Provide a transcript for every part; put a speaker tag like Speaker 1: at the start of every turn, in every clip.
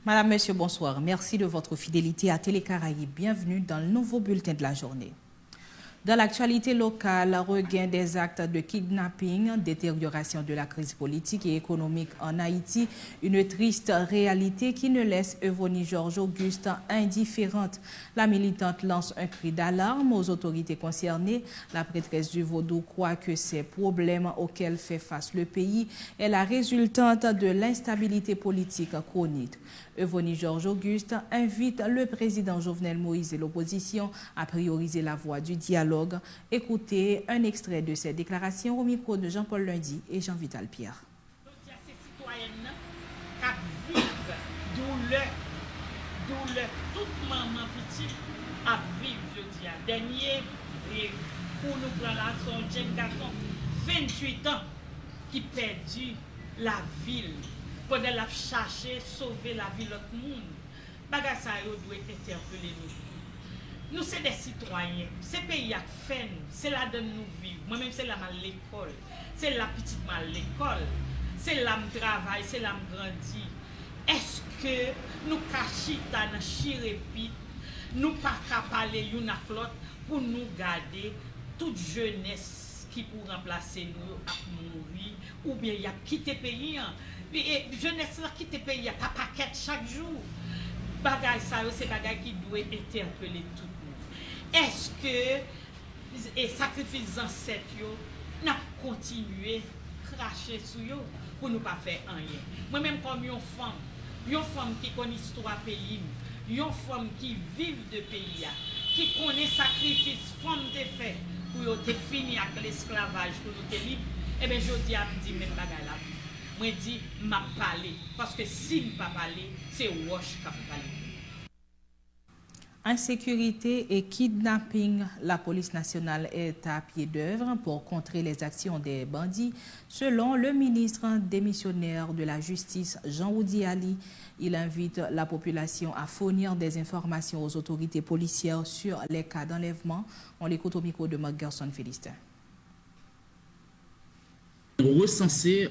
Speaker 1: Madame, Monsieur, bonsoir. Merci de votre fidélité à Télé Caraïbes. Bienvenue dans le nouveau bulletin de la journée. Dans l'actualité locale, regain des actes de kidnapping, détérioration de la crise politique et économique en Haïti, une triste réalité qui ne laisse Evonie Georges Auguste indifférente. La militante lance un cri d'alarme aux autorités concernées. La prêtresse du Vaudou croit que ces problèmes auxquels fait face le pays est la résultante de l'instabilité politique chronique. Evonie Georges Auguste invite le président Jovenel Moïse et l'opposition à prioriser la voie du dialogue. Écoutez un extrait de ces déclarations au micro de Jean-Paul Lundi et Jean-Vital Pierre.
Speaker 2: Ces citoyennes qui vivent douleur, toute maman petite à vivre, je dis, dernier, et pour nous prendre là, son jeune garçon, 28 ans, qui perdu la ville. Pendant la chercher, sauver la vie de l'autre monde. Bagay ça doit interpeller nous. Nous sommes des citoyens. Ce pays a fait nous. C'est là de nous vivre. Moi-même, c'est là à l'école. C'est là petite à l'école. C'est là que je travaille. C'est là que je grandis. Est-ce que nous cachons dans chirépite, nous pas parler l'une à l'autre pour nous garder toute jeunesse qui pour remplacer nous à mourir ou bien il a quitté le pays. Et jeunesse qui te paye ta paquet chaque jour. Bagay ça c'est bagay qui doit interpeller tout le monde. Est-ce que les sacrifices ancêtres n'a continué cracher sur eux pour nous pas faire rien. Moi même comme une femme qui connaît l'histoire pays, une femme qui vive de pays qui connaît sacrifice femme te fait pour te finir avec l'esclavage pour nous te libre. Eh bien je dis à me dire même bagay là. Moi dis m'a parler parce que si ne pas parler, c'est Wash qui parler.
Speaker 1: Insécurité et kidnapping, la police nationale est à pied d'œuvre pour contrer les actions des bandits. Selon le ministre démissionnaire de la Justice, Jean-Oudi Ali, il invite la population à fournir des informations aux autorités policières sur les cas d'enlèvement. On l'écoute au micro de Marc Gerson Félistin.
Speaker 3: Recensé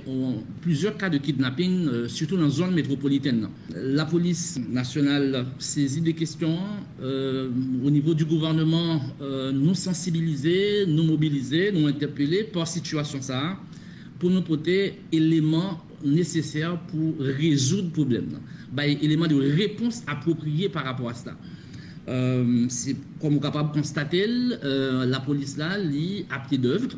Speaker 3: plusieurs cas de kidnapping, surtout dans la zone métropolitaine. La police nationale saisit des questions au niveau du gouvernement, nous sensibiliser, nous mobiliser, nous interpeller par situation ça pour nous porter éléments nécessaires pour résoudre le problème. Éléments de réponse appropriés par rapport à cela. C'est comme on est capable de constater, la police là, est à pied d'œuvre.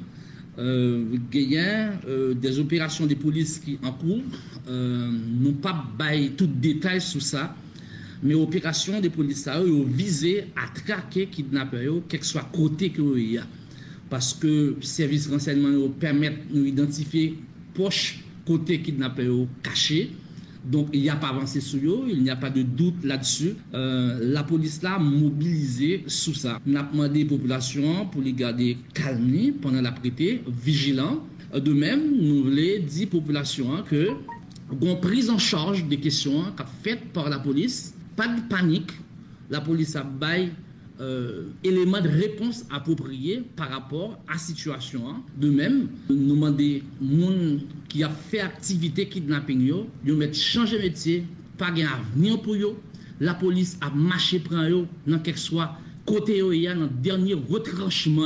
Speaker 3: Il y a des opérations de police qui en cours, n'ont pas baillé tout détail sur ça, mais opérations de police ont visé à traquer kidnappeurs, quel que soit côté que y a. Parce que les services de renseignement permettent de nous identifier proche côté kidnappeurs cachés. Donc, il n'y a pas avancé sur eux, il n'y a pas de doute là-dessus. La police là mobilisée sous ça. On a demandé aux populations pour les garder calmes pendant la prêtée, vigilants. De même, nous voulons dire aux populations que une prise en charge des questions faites par la police, pas de panique. La police a baillé éléments de réponse appropriés par rapport à la situation. De même, nous demandons aux gens qui a fait activité kidnapping, de mettre changer métier, pas de avenir pour eux. La police a marché pour eux, dans quel soit côté dans le dernier retranchement.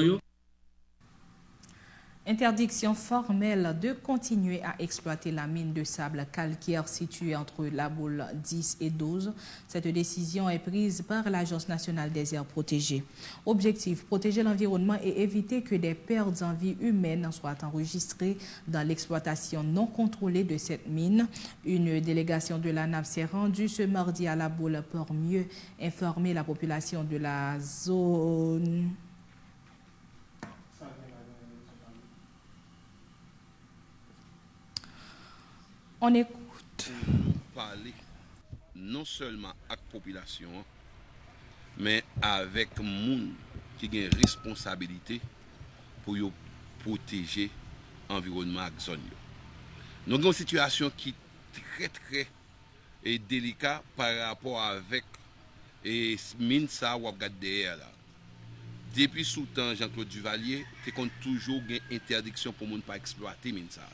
Speaker 1: Interdiction formelle de continuer à exploiter la mine de sable calcaire située entre la boule 10 et 12. Cette décision est prise par l'Agence nationale des aires protégées. Objectif, protéger l'environnement et éviter que des pertes en vie humaine soient enregistrées dans l'exploitation non contrôlée de cette mine. Une délégation de l'ANAP s'est rendue ce mardi à la boule pour mieux informer la population de la zone. On écoute.
Speaker 4: Parler non seulement avec la population, mais avec les gens qui ont une responsabilité pour protéger l'environnement et la zone. Nous avons une situation qui est très délicate par rapport avec les mines ça ou derrière là. Depuis sous temps Jean-Claude Duvalier, il y a toujours une interdiction pour les gens ne pas exploiter mine ça.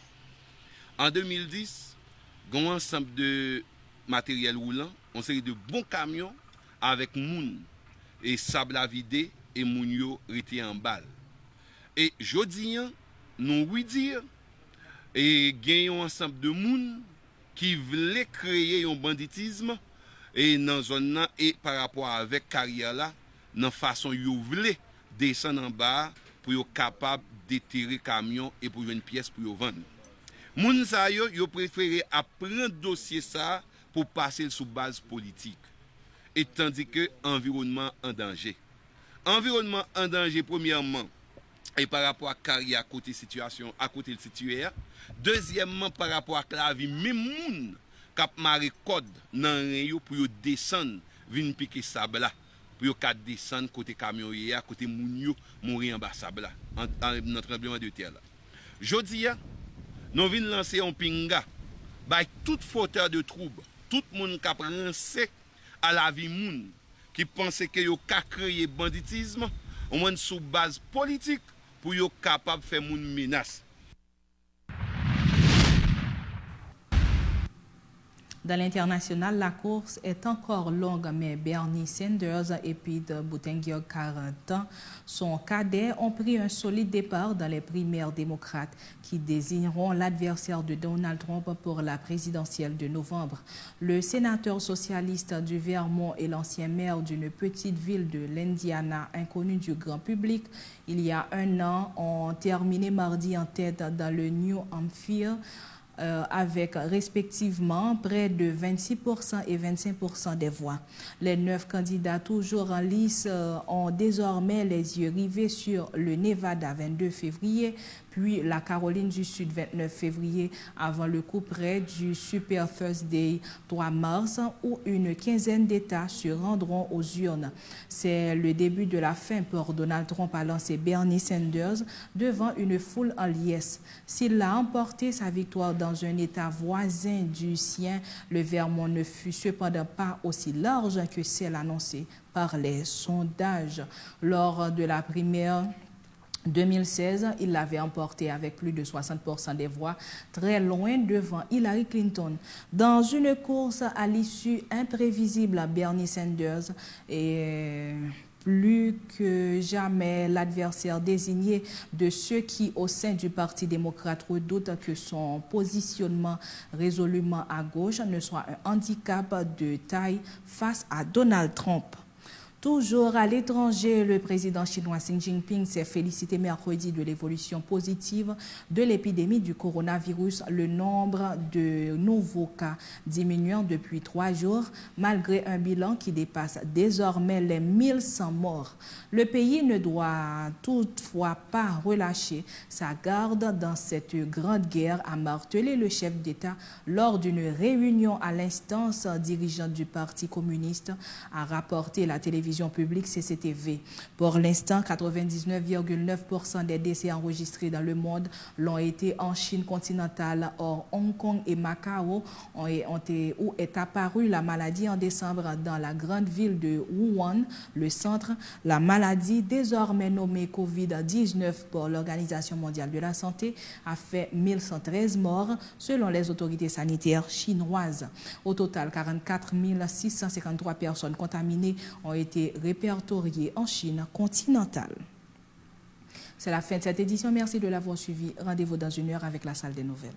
Speaker 4: En 2010, il y a un ensemble de matériel roulant, une série de bons camions avec moun et sable à vider et moun yo rete en balle. Et jodi nous oui dire et gagnons ensemble de moun qui voulait créer un banditisme et dans zone là et par rapport avec carrière là dans façon yo voulait descendre en bas pour yo capable déterrer camion et pour une pièce pour yo vendre. Moun sa yo préféré apprendre dossier ça pour passer sous base politique. Et tandis que environnement en danger. Environnement en danger premièrement et par rapport à carrière à côté situation à côté le situé. Deuxièmement par rapport à la vie même moun k'ap maré code nan yo pour yo descendre vinn piquer sable là pour yo ka descendre côté camion à côté moun yo mourir en bas sable là en tremblement de terre là. Jodi nous vinn lancer un pinga by tout fauteur de trouble, tout moun k'ap rense à la vie moun qui pense que yo ka créer banditisme au moins sous base politique pour yo capable faire moun menace.
Speaker 1: Dans l'international, la course est encore longue, mais Bernie Sanders et Pete Buttigieg, 40 ans, son cadet, ont pris un solide départ dans les primaires démocrates qui désigneront l'adversaire de Donald Trump pour la présidentielle de novembre. Le sénateur socialiste du Vermont et l'ancien maire d'une petite ville de l'Indiana, inconnu du grand public, il y a un an, ont terminé mardi en tête dans le New Hampshire, avec respectivement près de 26% et 25% des voix. Les 9 candidats toujours en lice ont désormais les yeux rivés sur le Nevada 22 février, puis la Caroline du Sud 29 février, avant le coup près du Super Thursday 3 mars, où une quinzaine d'États se rendront aux urnes. C'est le début de la fin pour Donald Trump à lancer Bernie Sanders devant une foule en liesse. S'il a emporté sa victoire dans un État voisin du sien, le Vermont ne fut cependant pas aussi large que celle annoncée par les sondages. Lors de la primaire 2016, il l'avait emporté avec plus de 60% des voix, très loin devant Hillary Clinton. Dans une course à l'issue imprévisible, Bernie Sanders est plus que jamais l'adversaire désigné de ceux qui, au sein du Parti démocrate, redoutent que son positionnement résolument à gauche ne soit un handicap de taille face à Donald Trump. Toujours à l'étranger, le président chinois Xi Jinping s'est félicité mercredi de l'évolution positive de l'épidémie du coronavirus, le nombre de nouveaux cas diminuant depuis 3 jours, malgré un bilan qui dépasse désormais les 1100 morts. Le pays ne doit toutefois pas relâcher sa garde dans cette grande guerre, a martelé le chef d'État lors d'une réunion à l'instance dirigeante du Parti communiste, a rapporté la télévision publique CCTV. Pour l'instant, 99,9% des décès enregistrés dans le monde l'ont été en Chine continentale. Or, Hong Kong et Macao où est apparue la maladie en décembre dans la grande ville de Wuhan, le centre. La maladie, désormais nommée Covid-19 pour l'Organisation mondiale de la santé, a fait 1113 morts selon les autorités sanitaires chinoises. Au total, 44 653 personnes contaminées ont été répertoriées en Chine continentale. C'est la fin de cette édition. Merci de l'avoir suivi. Rendez-vous dans 1 heure avec la salle des nouvelles.